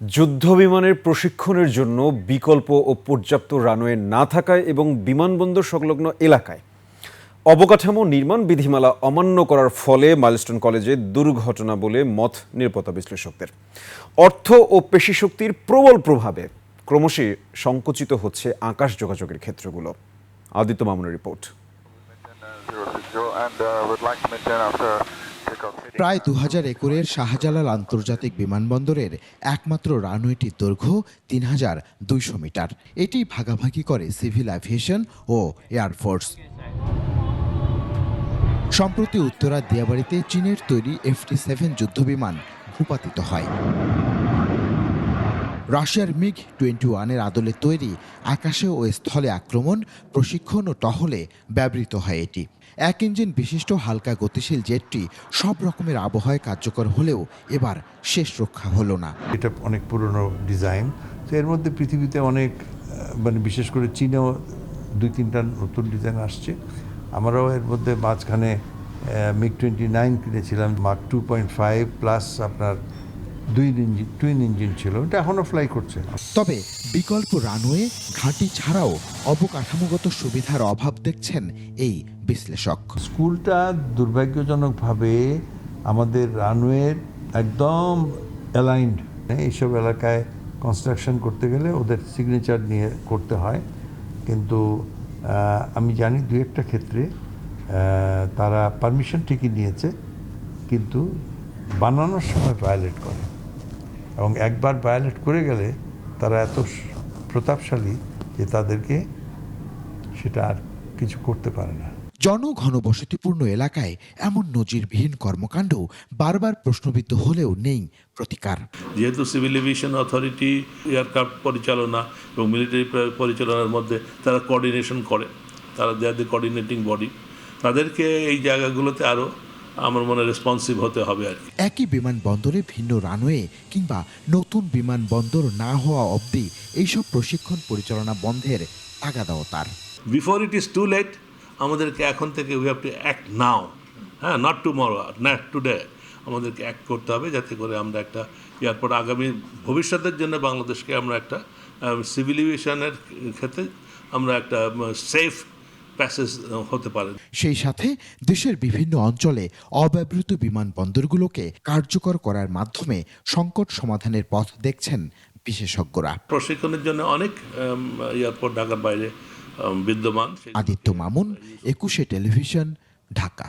যুদ্ধবিমানের প্রশিক্ষণের জন্য বিকল্প ও পর্যাপ্ত রানওয়ে না থাকায় এবং বিমানবন্দর সংলগ্ন এলাকায় অবকাঠামো নির্মাণ বিধিমালা অমান্য করার ফলে মাইলস্টোন কলেজে দুর্ঘটনা বলে মত নিরাপত্তা বিশ্লেষকদের। অর্থ ও পেশিশক্তির প্রবল প্রভাবে ক্রমশই সংকুচিত হচ্ছে আকাশ যোগাযোগের ক্ষেত্রগুলো। আদিত্য মামুনের রিপোর্ট। প্রায় ২০০০ একরের শাহজালাল আন্তর্জাতিক বিমানবন্দরের একমাত্র রানওয়েটির দৈর্ঘ্য ৩,২০০ মিটার। এটি ভাগাভাগি করে সিভিল অ্যাভিয়েশন ও এয়ারফোর্স। সম্প্রতি উত্তরার দিয়াবাড়িতে চীনের তৈরি FT-7 যুদ্ধবিমান ভূপাতিত হয়। রাশিয়ার MiG-21 এর আদলে তৈরি আকাশে ও স্থলে আক্রমণ, প্রশিক্ষণ ও টহলে ব্যবহৃত হয় এটি। এক ইঞ্জিন বিশিষ্ট হালকা গতিশীল জেটটি সব রকমের আবহাওয়ায় কার্যকর হলেও এবার শেষ রক্ষা হলো না। এটা অনেক পুরনো ডিজাইন, তো এর মধ্যে পৃথিবীতে অনেক বিশেষ করে চীনেও ২-৩টা নতুন ডিজাইন আসছে। আমরাও এর মধ্যে মাঝখানে MiG-29 কিনেছিলাম, মার্ক 2.5 প্লাস আপনার টুইন ইঞ্জিন ছিল, এটা এখনও ফ্লাই করছে। তবে বিকল্প রানওয়ে, ঘাঁটি ছাড়াও অবকাঠামোগত সুবিধার অভাব দেখছেন এই বিশ্লেষক। স্কুলটা দুর্ভাগ্যজনকভাবে আমাদের রানওয়ের একদম অ্যালাইন্ড। এইসব এলাকায় কনস্ট্রাকশন করতে গেলে ওদের সিগনেচার নিয়ে করতে হয়, কিন্তু আমি জানি ২-১টা ক্ষেত্রে তারা পারমিশন ঠিকই নিয়েছে, কিন্তু বানানোর সময় ভায়োলেট করে, এবং একবার ভায়োলেট করে গেলে তারা এত প্রতাপশালী যে তাদেরকে সেটা আর কিছু করতে পারে না। জনঘনবসতিপূর্ণ এলাকায় এমন নজিরবিহীন কর্মকাণ্ড বারবার প্রশ্নবিদ্ধ হলেও নেই প্রতিকার। যেহেতু সিভিল এভিয়েশন অথরিটি এয়ারক্রাফট পরিচালনা এবং মিলিটারি পরিচালনার মধ্যে তারা কোঅর্ডিনেশন করে, তারা যাদের কোঅর্ডিনেটিং বডি, তাদেরকে এই জায়গাগুলোতে আরও আমার মনে রেসপন্সিভ হতে হবে আর কি। একই বিমানবন্দরে ভিন্ন রানওয়ে কিংবা নতুন বিমানবন্দর না হওয়া অবধি এইসব প্রশিক্ষণ পরিচালনা বন্ধের তাগাদাও তার। Before it is too late, আমাদেরকে এখন থেকে we have to act now, হ্যাঁ, নট টুমরো, নট টুডে। আমাদেরকে অ্যাক্ট করতে হবে যাতে করে আমরা একটা এয়ারপোর্ট আগামী ভবিষ্যতের জন্য বাংলাদেশকে আমরা একটা সিভিল এভিয়েশনের ক্ষেত্রে আমরা একটা সেফ প্যাসেজ হতে পারে। সেই সাথে দেশের বিভিন্ন অঞ্চলে অব্যবহৃত বিমানবন্দরগুলোকে কার্যকর করার মাধ্যমে সংকট সমাধানের পথ দেখছেন বিশেষজ্ঞরা। প্রশিক্ষণের জন্য অনেক এয়ারপোর্ট ঢাকার বাইরে বিদ্যমান। আদিত্য মামুন, ২১শে টেলিভিশন, ঢাকা।